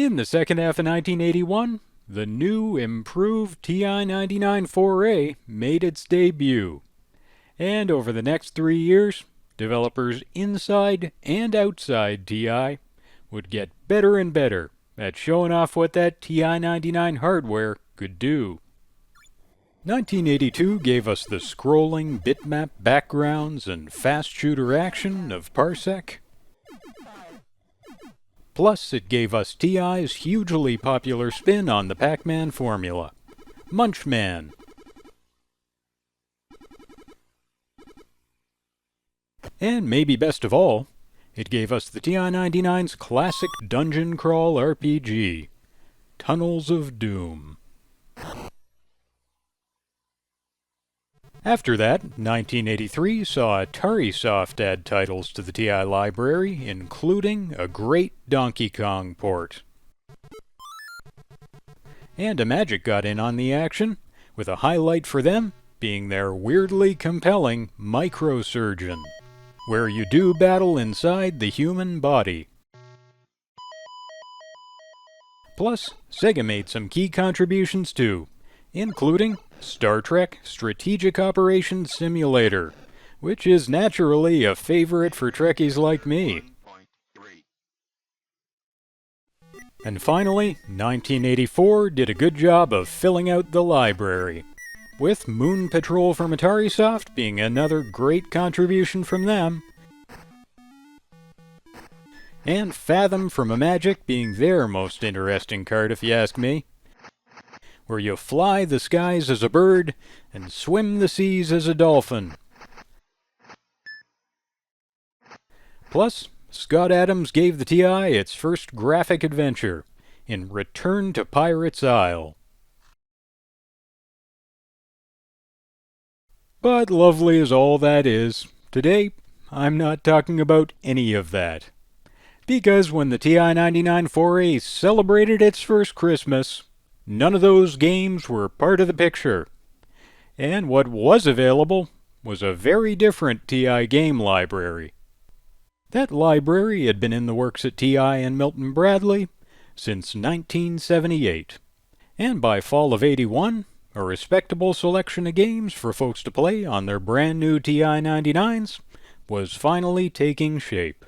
In the second half of 1981, the new, improved TI-99 4A made its debut. And over the next 3 years, developers inside and outside TI would get better and better at showing off what that TI-99 hardware could do. 1982 gave us the scrolling bitmap backgrounds and fast shooter action of Parsec. Plus, it gave us TI's hugely popular spin on the Pac-Man formula, Munchman. And maybe best of all, it gave us the TI-99's classic dungeon crawl RPG, Tunnels of Doom. After that, 1983 saw AtariSoft add titles to the TI library, including a great Donkey Kong port. And Imagic got in on the action, with a highlight for them being their weirdly compelling Microsurgeon, where you do battle inside the human body. Plus, Sega made some key contributions too, including Star Trek Strategic Operations Simulator, which is naturally a favorite for Trekkies like me. And finally, 1984 did a good job of filling out the library, with Moon Patrol from AtariSoft being another great contribution from them, and Fathom from Imagic being their most interesting card if you ask me, where you fly the skies as a bird and swim the seas as a dolphin. Plus, Scott Adams gave the TI its first graphic adventure in Return to Pirate's Isle. But lovely as all that is, today I'm not talking about any of that. Because when the TI-99 4A celebrated its first Christmas, none of those games were part of the picture. And what was available was a very different TI game library. That library had been in the works at TI and Milton Bradley since 1978. And by fall of '81, a respectable selection of games for folks to play on their brand new TI-99s was finally taking shape.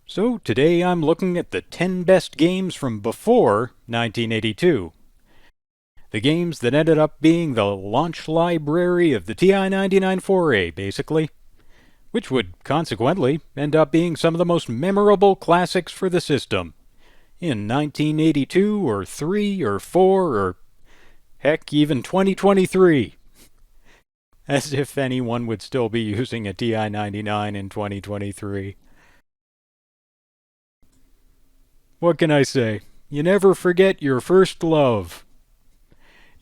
So today I'm looking at the 10 best games from before 1982. The games that ended up being the launch library of the TI-99 4A, basically, which would consequently end up being some of the most memorable classics for the system in 1982 or 3 or 4 or heck, even 2023. As if anyone would still be using a TI-99 in 2023. What can I say? You never forget your first love.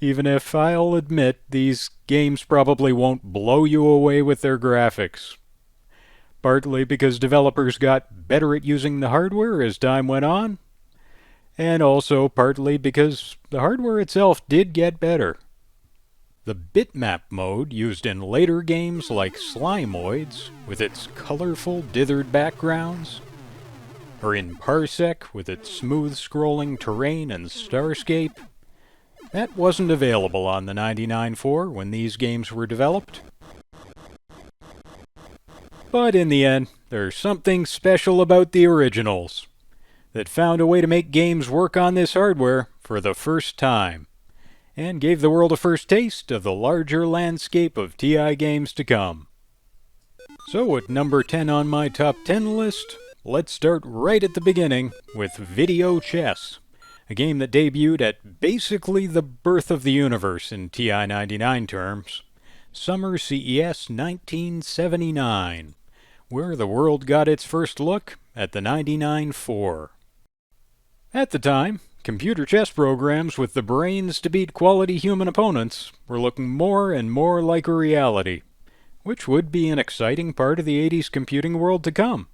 Even if I'll admit these games probably won't blow you away with their graphics. Partly because developers got better at using the hardware as time went on, and also partly because the hardware itself did get better. The bitmap mode used in later games like Slimoids, with its colorful dithered backgrounds, or in Parsec with its smooth scrolling terrain and starscape, that wasn't available on the 99.4 when these games were developed. But in the end, there's something special about the originals that found a way to make games work on this hardware for the first time, and gave the world a first taste of the larger landscape of TI games to come. So at number 10 on my top 10 list, let's start right at the beginning with Video Chess, a game that debuted at basically the birth of the universe in TI-99 terms, Summer CES 1979, where the world got its first look at the 99.4. At the time, computer chess programs with the brains to beat quality human opponents were looking more and more like a reality, which would be an exciting part of the 80s computing world to come.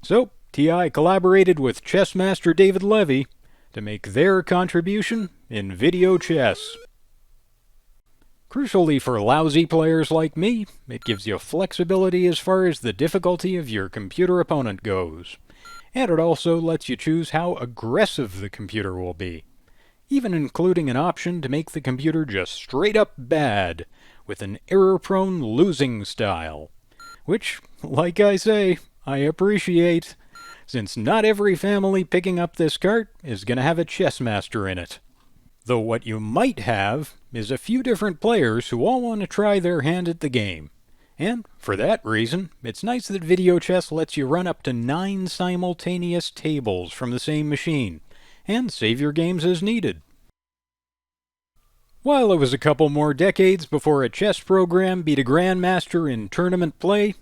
So, TI collaborated with chess master David Levy to make their contribution in Video Chess. Crucially for lousy players like me, it gives you flexibility as far as the difficulty of your computer opponent goes, and it also lets you choose how aggressive the computer will be, even including an option to make the computer just straight up bad, with an error-prone losing style. Which, like I say, I appreciate, since not every family picking up this cart is going to have a chess master in it. Though what you might have is a few different players who all want to try their hand at the game. And, for that reason, it's nice that video chess lets you run up to 9 simultaneous tables from the same machine, and save your games as needed. While it was a couple more decades before a chess program beat a grandmaster in tournament play,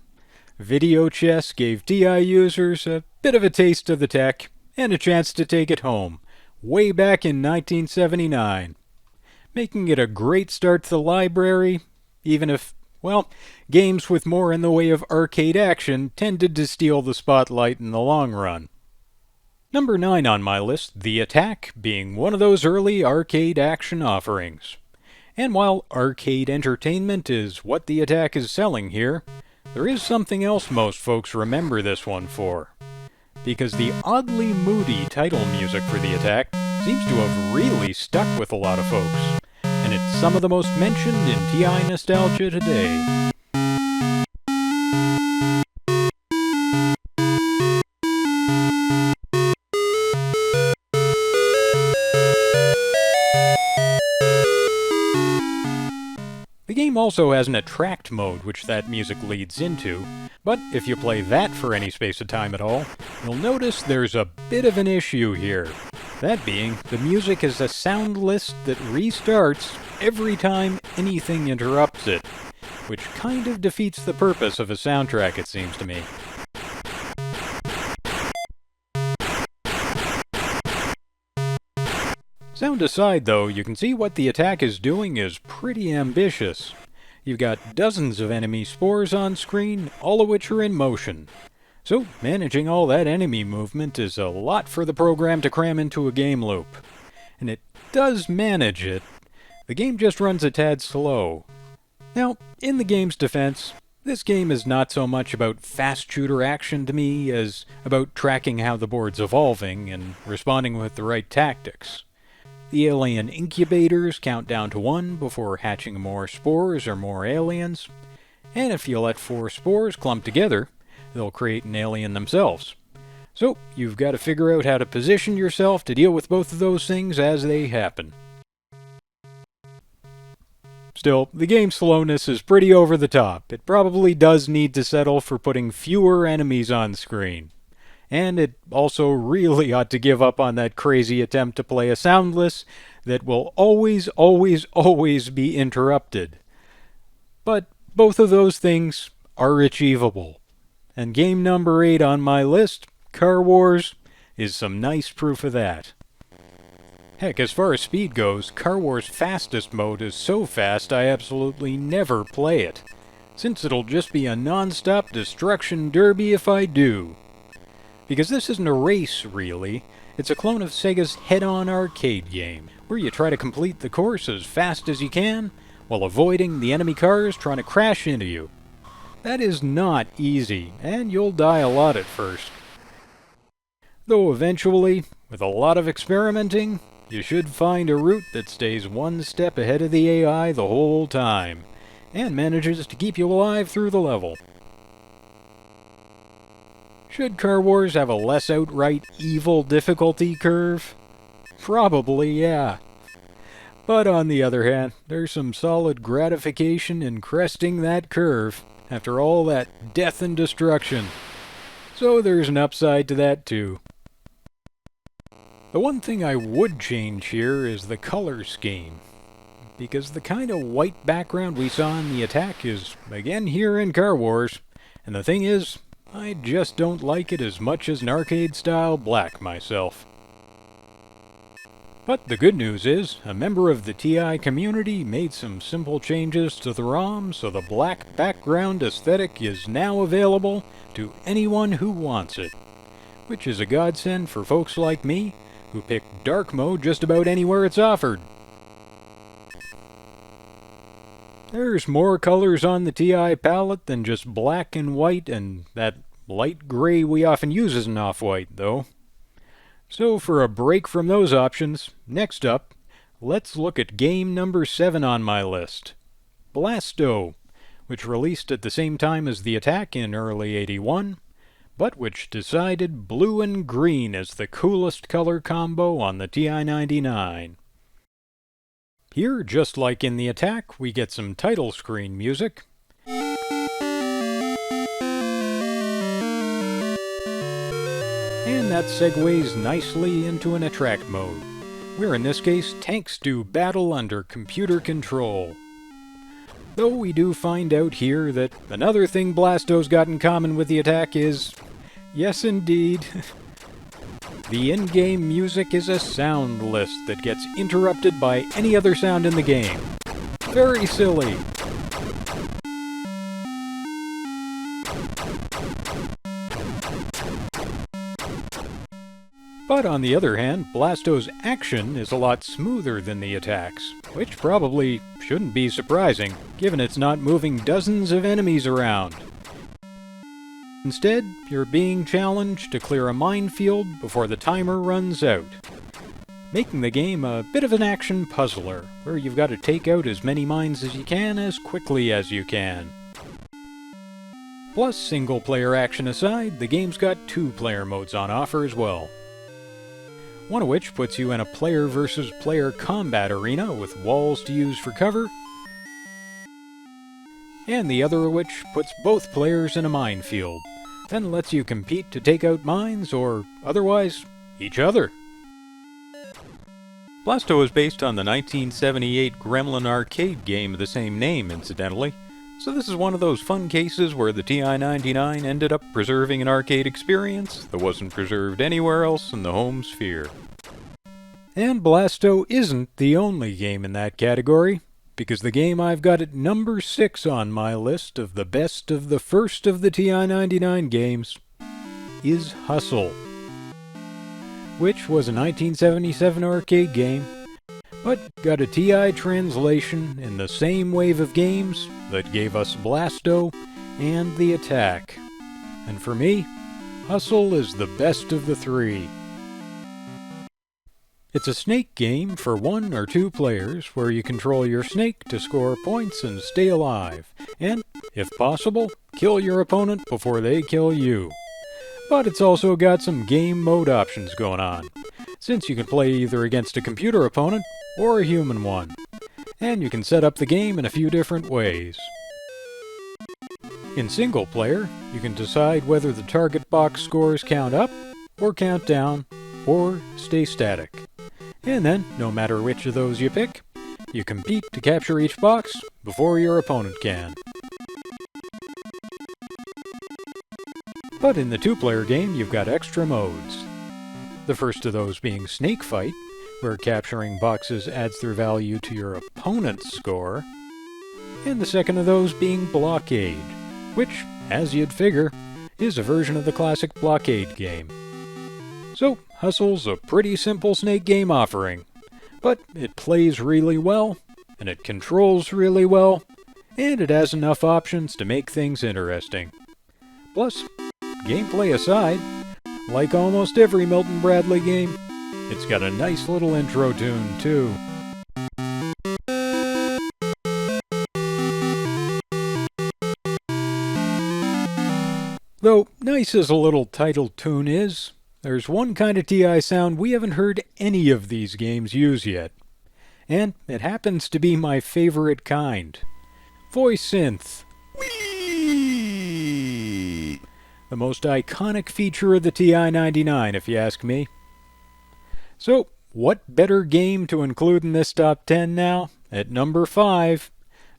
video chess gave TI users a bit of a taste of the tech and a chance to take it home, way back in 1979, making it a great start to the library, even if, well, games with more in the way of arcade action tended to steal the spotlight in the long run. Number 9 on my list, The Attack, being one of those early arcade action offerings. And while arcade entertainment is what The Attack is selling here, there is something else most folks remember this one for. Because the oddly moody title music for The Attack seems to have really stuck with a lot of folks, and it's some of the most mentioned in TI nostalgia today. The game also has an attract mode, which that music leads into, but if you play that for any space of time at all, you'll notice there's a bit of an issue here. That being, the music is a sound list that restarts every time anything interrupts it, which kind of defeats the purpose of a soundtrack, it seems to me. Sound aside, though, you can see what The Attack is doing is pretty ambitious. You've got dozens of enemy spores on screen, all of which are in motion. So, managing all that enemy movement is a lot for the program to cram into a game loop. And it does manage it. The game just runs a tad slow. Now, in the game's defense, this game is not so much about fast shooter action to me as about tracking how the board's evolving and responding with the right tactics. The alien incubators count down to 1 before hatching more spores or more aliens, and if you let 4 spores clump together, they'll create an alien themselves. So, you've got to figure out how to position yourself to deal with both of those things as they happen. Still, the game's slowness is pretty over the top. It probably does need to settle for putting fewer enemies on screen. And it also really ought to give up on that crazy attempt to play a soundless that will always, always, always be interrupted. But both of those things are achievable. And game number 8 on my list, Car Wars, is some nice proof of that. Heck, as far as speed goes, Car Wars' fastest mode is so fast I absolutely never play it, since it'll just be a non-stop destruction derby if I do. Because this isn't a race, really. It's a clone of Sega's head-on arcade game, where you try to complete the course as fast as you can, while avoiding the enemy cars trying to crash into you. That is not easy, and you'll die a lot at first. Though eventually, with a lot of experimenting, you should find a route that stays one step ahead of the AI the whole time, and manages to keep you alive through the level. Should Car Wars have a less outright evil difficulty curve? Probably, yeah. But on the other hand, there's some solid gratification in cresting that curve after all that death and destruction. So there's an upside to that too. The one thing I would change here is the color scheme, because the kind of white background we saw in The Attack is again here in Car Wars, and the thing is, I just don't like it as much as an arcade-style black myself. But the good news is, a member of the TI community made some simple changes to the ROM, so the black background aesthetic is now available to anyone who wants it, which is a godsend for folks like me, who pick dark mode just about anywhere it's offered. There's more colors on the TI palette than just black and white and that light gray we often use as an off-white, though. So for a break from those options, next up, let's look at game number 7 on my list. Blasto, which released at the same time as the Attack in early '81, but which decided blue and green as the coolest color combo on the TI-99. Here, just like in the Attack, we get some title screen music. And that segues nicely into an attract mode, where in this case tanks do battle under computer control. Though we do find out here that another thing Blasto's got in common with the Attack is, yes indeed, the in-game music is a sound list that gets interrupted by any other sound in the game. Very silly. But on the other hand, Blasto's action is a lot smoother than the Attack's, which probably shouldn't be surprising, given it's not moving dozens of enemies around. Instead, you're being challenged to clear a minefield before the timer runs out, making the game a bit of an action puzzler, where you've got to take out as many mines as you can as quickly as you can. Plus, single-player action aside, the game's got 2-player modes on offer as well. One of which puts you in a player-versus-player combat arena with walls to use for cover, and the other of which puts both players in a minefield, then lets you compete to take out mines, or otherwise, each other. Blasto is based on the 1978 Gremlin arcade game of the same name, incidentally, so this is one of those fun cases where the TI-99 ended up preserving an arcade experience that wasn't preserved anywhere else in the home sphere. And Blasto isn't the only game in that category, because the game I've got at number 6 on my list of the best of the first of the TI-99 games is Hustle, which was a 1977 arcade game, but got a TI translation in the same wave of games that gave us Blasto and the Attack. And for me, Hustle is the best of the 3. It's a snake game for 1 or 2 players where you control your snake to score points and stay alive, and, if possible, kill your opponent before they kill you. But it's also got some game mode options going on, since you can play either against a computer opponent or a human one, and you can set up the game in a few different ways. In single player, you can decide whether the target box scores count up, or count down, or stay static. And then, no matter which of those you pick, you compete to capture each box before your opponent can. But in the 2-player game, you've got extra modes. The first of those being Snake Fight, where capturing boxes adds their value to your opponent's score, and the second of those being Blockade, which, as you'd figure, is a version of the classic Blockade game. So, Hustle's a pretty simple snake game offering, but it plays really well, and it controls really well, and it has enough options to make things interesting. Plus, gameplay aside, like almost every Milton Bradley game, it's got a nice little intro tune, too. Though nice as a little title tune is, there's one kind of TI sound we haven't heard any of these games use yet. And it happens to be my favorite kind. Voice synth. Whee! The most iconic feature of the TI-99, if you ask me. So, what better game to include in this top 10 now, at number 5,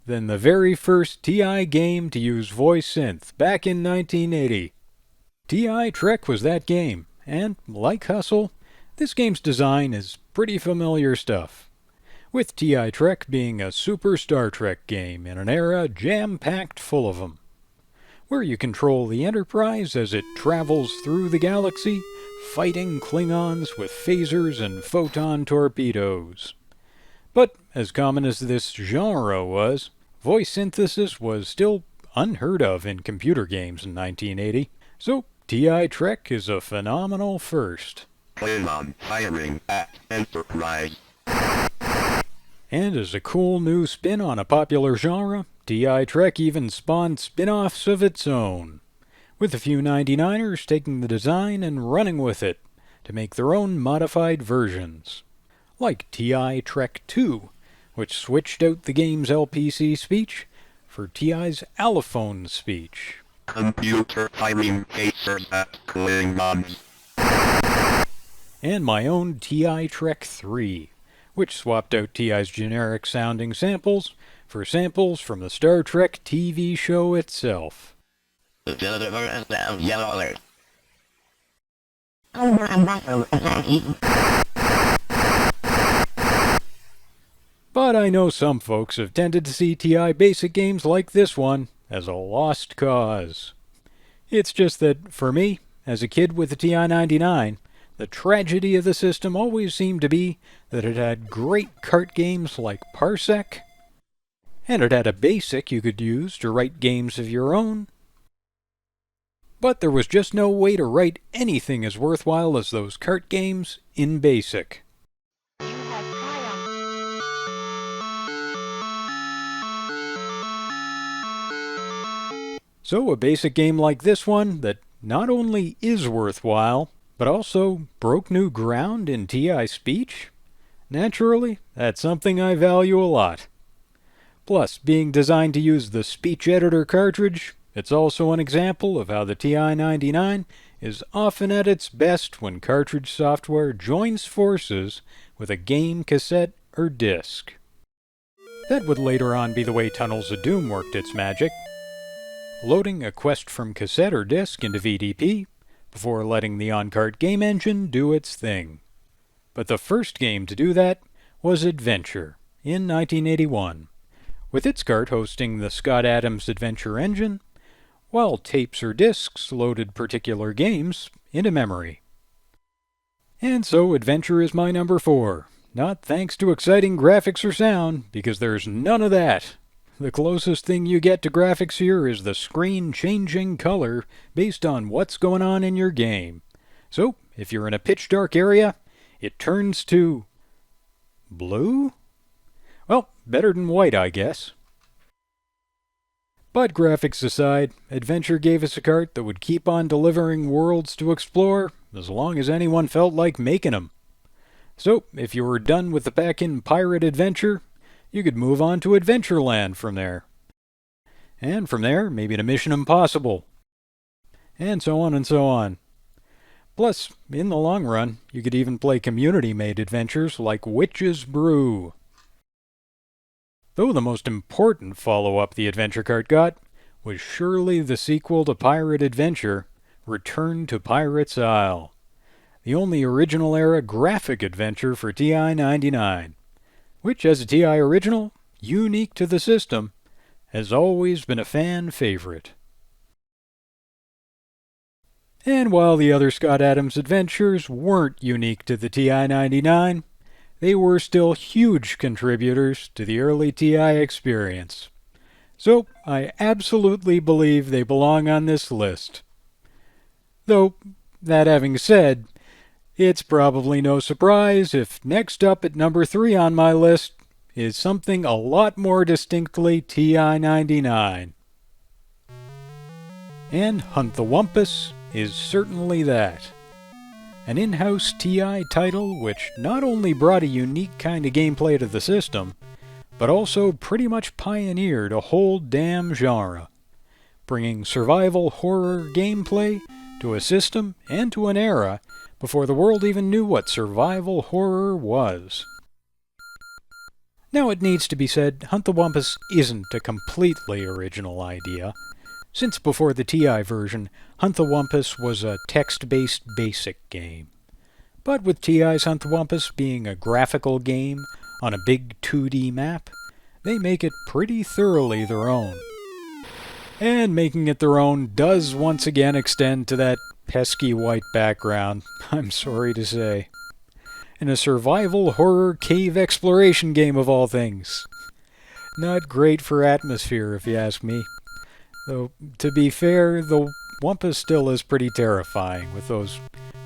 than the very first TI game to use voice synth back in 1980? TI Trek was that game, and, like Hustle, this game's design is pretty familiar stuff, with TI Trek being a super Star Trek game in an era jam-packed full of them, where you control the Enterprise as it travels through the galaxy, fighting Klingons with phasers and photon torpedoes. But, as common as this genre was, voice synthesis was still unheard of in computer games in 1980, So, TI Trek is a phenomenal first. Plan on hiring at Enterprise. And as a cool new spin on a popular genre, TI Trek even spawned spin-offs of its own, with a few 99ers taking the design and running with it to make their own modified versions. Like TI Trek 2, which switched out the game's LPC speech for TI's allophone speech. Computer hiring cases at Klingons. And my own TI Trek 3, which swapped out TI's generic-sounding samples for samples from the Star Trek TV show itself. But I know some folks have tended to see TI basic games like this one as a lost cause. It's just that, for me, as a kid with the TI-99, the tragedy of the system always seemed to be that it had great cart games like Parsec, and it had a basic you could use to write games of your own, but there was just no way to write anything as worthwhile as those cart games in BASIC. So a basic game like this one that not only is worthwhile, but also broke new ground in TI speech? Naturally, that's something I value a lot. Plus, being designed to use the speech editor cartridge, it's also an example of how the TI-99 is often at its best when cartridge software joins forces with a game cassette or disc. That would later on be the way Tunnels of Doom worked its magic, loading a quest from cassette or disc into VDP before letting the on-cart game engine do its thing. But the first game to do that was Adventure in 1981, with its cart hosting the Scott Adams Adventure engine, while tapes or discs loaded particular games into memory. And so Adventure is my number 4, not thanks to exciting graphics or sound, because there's none of that. The closest thing you get to graphics here is the screen changing color based on what's going on in your game. So, if you're in a pitch dark area, it turns to blue? Well, better than white, I guess. But graphics aside, Adventure gave us a cart that would keep on delivering worlds to explore as long as anyone felt like making them. So, if you were done with the back-end pirate Adventure, you could move on to Adventureland from there. And from there, maybe to Mission Impossible. And so on and so on. Plus, in the long run, you could even play community-made adventures like Witch's Brew. Though the most important follow-up the Adventure Cart got was surely the sequel to Pirate Adventure, Return to Pirate's Isle, the only original-era graphic adventure for TI-99, which, as a TI original, unique to the system, has always been a fan favorite. And while the other Scott Adams adventures weren't unique to the TI-99, they were still huge contributors to the early TI experience. So I absolutely believe they belong on this list. Though, that having said, it's probably no surprise if next up at number 3 on my list is something a lot more distinctly TI-99. And Hunt the Wumpus is certainly that. An in-house TI title which not only brought a unique kind of gameplay to the system, but also pretty much pioneered a whole damn genre, bringing survival horror gameplay to a system and to an era before the world even knew what survival horror was. Now it needs to be said, Hunt the Wampus isn't a completely original idea, since before the TI version, Hunt the Wampus was a text-based basic game. But with TI's Hunt the Wampus being a graphical game on a big 2D map, they make it pretty thoroughly their own. And making it their own does once again extend to that pesky white background, I'm sorry to say. In a survival horror cave exploration game of all things. Not great for atmosphere, if you ask me. Though, to be fair, the Wampus still is pretty terrifying, with those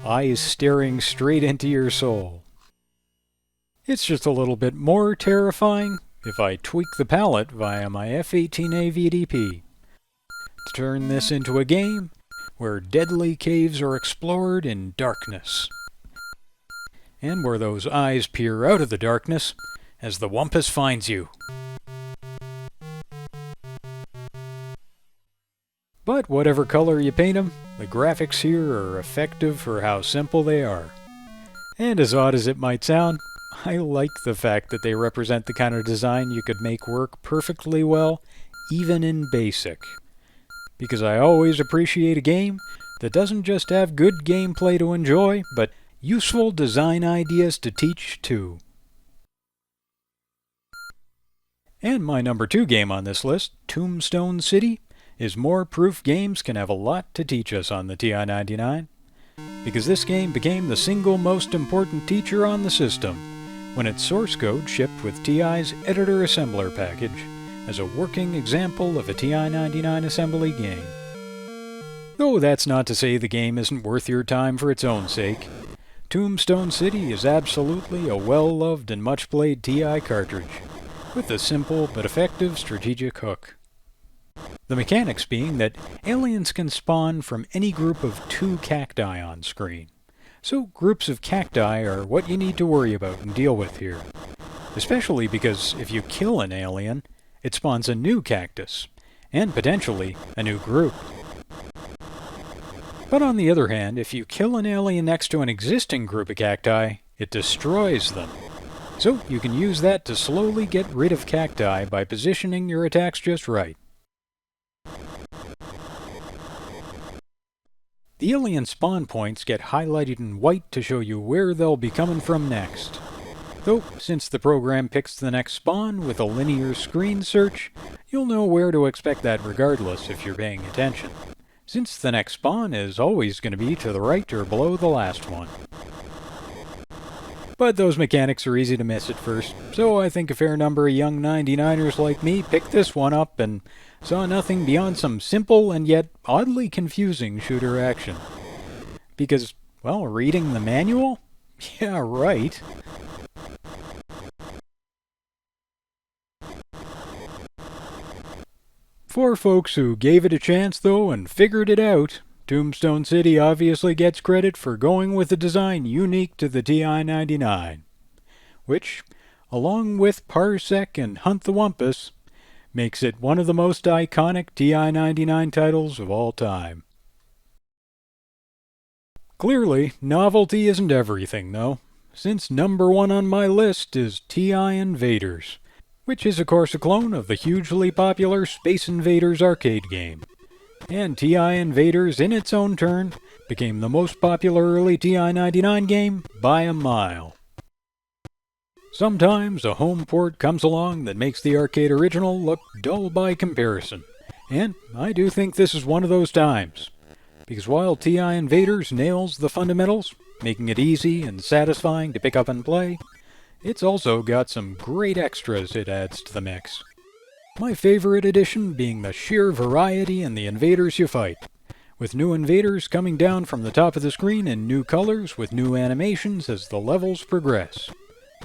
eyes staring straight into your soul. It's just a little bit more terrifying if I tweak the palette via my F18A VDP to turn this into a game where deadly caves are explored in darkness, and where those eyes peer out of the darkness as the Wumpus finds you. But whatever color you paint them, the graphics here are effective for how simple they are. And as odd as it might sound, I like the fact that they represent the kind of design you could make work perfectly well, even in BASIC. Because I always appreciate a game that doesn't just have good gameplay to enjoy, but useful design ideas to teach too. And my number 2 game on this list, Tombstone City, is more proof games can have a lot to teach us on the TI-99, because this game became the single most important teacher on the system when its source code shipped with TI's editor assembler package as a working example of a TI-99 assembly game. Though that's not to say the game isn't worth your time for its own sake. Tombstone City is absolutely a well-loved and much-played TI cartridge, with a simple but effective strategic hook. The mechanics being that aliens can spawn from any group of 2 cacti on screen. So groups of cacti are what you need to worry about and deal with here. Especially because if you kill an alien, it spawns a new cactus, and potentially a new group. But on the other hand, if you kill an alien next to an existing group of cacti, it destroys them. So you can use that to slowly get rid of cacti by positioning your attacks just right. The alien spawn points get highlighted in white to show you where they'll be coming from next. Though, since the program picks the next spawn with a linear screen search, you'll know where to expect that regardless if you're paying attention, since the next spawn is always going to be to the right or below the last one. But those mechanics are easy to miss at first, so I think a fair number of young 99ers like me picked this one up and saw nothing beyond some simple and yet oddly confusing shooter action. Because, well, reading the manual? Yeah, right. For folks who gave it a chance, though, and figured it out, Tombstone City obviously gets credit for going with a design unique to the TI-99, which, along with Parsec and Hunt the Wampus, makes it one of the most iconic TI-99 titles of all time. Clearly, novelty isn't everything, though, since number 1 on my list is TI Invaders, which is of course a clone of the hugely popular Space Invaders arcade game. And TI Invaders, in its own turn, became the most popular early TI-99 game by a mile. Sometimes a home port comes along that makes the arcade original look dull by comparison, and I do think this is one of those times. Because while TI Invaders nails the fundamentals, making it easy and satisfying to pick up and play, it's also got some great extras it adds to the mix. My favorite addition being the sheer variety in the invaders you fight, with new invaders coming down from the top of the screen in new colors with new animations as the levels progress.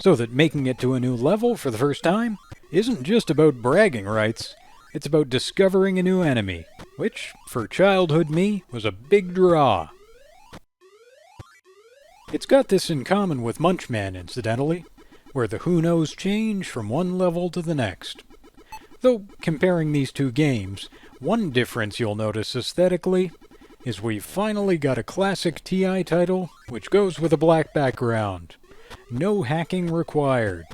So that making it to a new level for the first time isn't just about bragging rights, it's about discovering a new enemy, which, for childhood me, was a big draw. It's got this in common with Munchman, incidentally, where the who knows change from one level to the next. Though, comparing these two games, one difference you'll notice aesthetically is we've finally got a classic TI title which goes with a black background. No hacking required.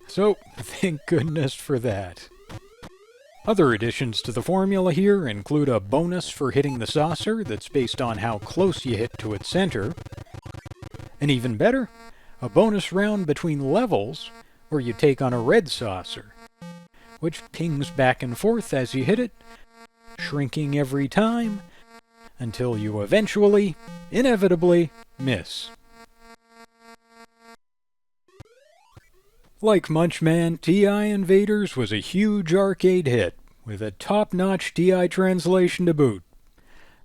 So, thank goodness for that. Other additions to the formula here include a bonus for hitting the saucer that's based on how close you hit to its center. And even better, a bonus round between levels where you take on a red saucer, which pings back and forth as you hit it, shrinking every time, until you eventually, inevitably, miss. Like Munchman, TI Invaders was a huge arcade hit, with a top-notch TI translation to boot.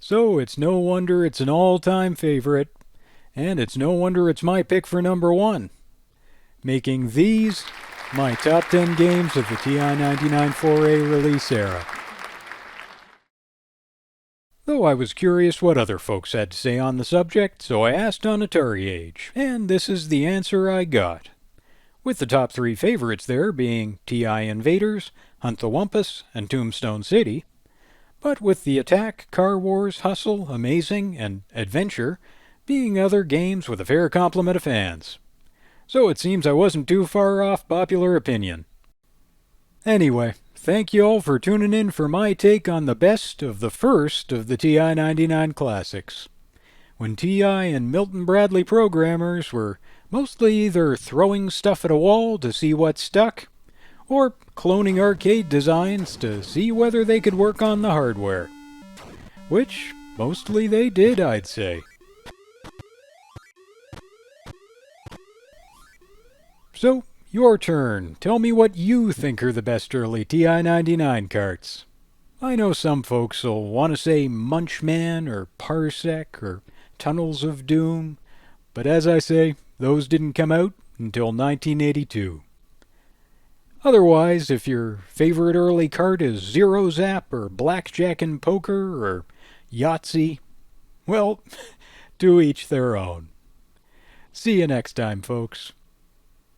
So it's no wonder it's an all-time favorite, and it's no wonder it's my pick for number 1, making these my top 10 games of the TI-99 4A release era. Though I was curious what other folks had to say on the subject, so I asked on Atari Age, and this is the answer I got. With the top 3 favorites there being TI Invaders, Hunt the Wumpus, and Tombstone City, but with the Attack, Car Wars, Hustle, Amazing, and Adventure being other games with a fair complement of fans. So it seems I wasn't too far off popular opinion. Anyway, thank you all for tuning in for my take on the best of the first of the TI-99 classics, when TI and Milton Bradley programmers were mostly either throwing stuff at a wall to see what stuck, or cloning arcade designs to see whether they could work on the hardware. Which, mostly they did, I'd say. So, your turn. Tell me what you think are the best early TI-99 carts. I know some folks will want to say Munchman or Parsec or Tunnels of Doom, but as I say, those didn't come out until 1982. Otherwise, if your favorite early cart is Zero Zap or Blackjack and Poker or Yahtzee, well, to each their own. See you next time, folks.